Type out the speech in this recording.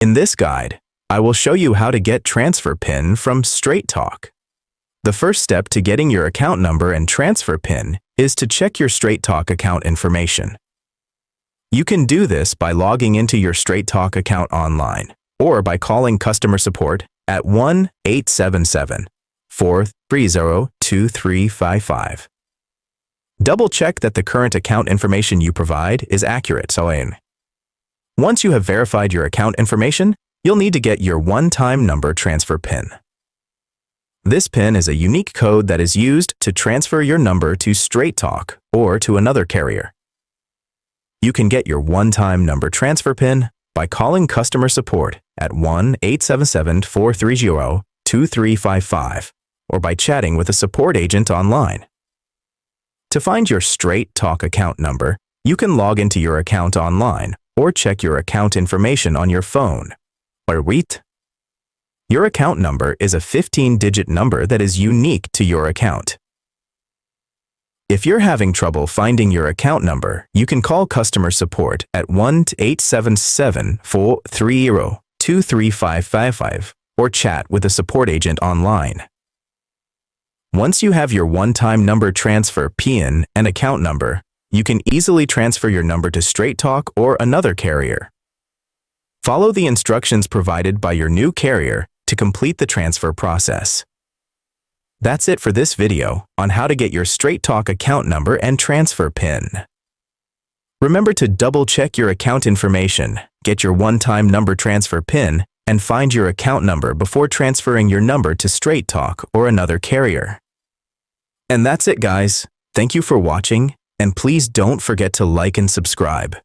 In this guide, I will show you how to get transfer PIN from Straight Talk. The first step to getting your account number and transfer PIN is to check your Straight Talk account information. You can do this by logging into your Straight Talk account online or by calling customer support at 1-877-430-2355. Double-check that the current account information you provide is accurate. Once you have verified your account information, you'll need to get your one-time number transfer PIN. This PIN is a unique code that is used to transfer your number to Straight Talk or to another carrier. You can get your one-time number transfer PIN by calling customer support at 1-877-430-2355 or by chatting with a support agent online. To find your Straight Talk account number, you can log into your account online or check your account information on your phone. Your account number is a 15-digit number that is unique to your account. If you're having trouble finding your account number, you can call customer support at 1-877-430-2355 or chat with a support agent online. Once you have your one-time number transfer PIN and account number, you can easily transfer your number to Straight Talk or another carrier. Follow the instructions provided by your new carrier to complete the transfer process. That's it for this video on how to get your Straight Talk account number and transfer PIN. Remember to double-check your account information, get your one-time number transfer PIN, and find your account number before transferring your number to Straight Talk or another carrier. And that's it, guys. Thank you for watching, and please don't forget to like and subscribe.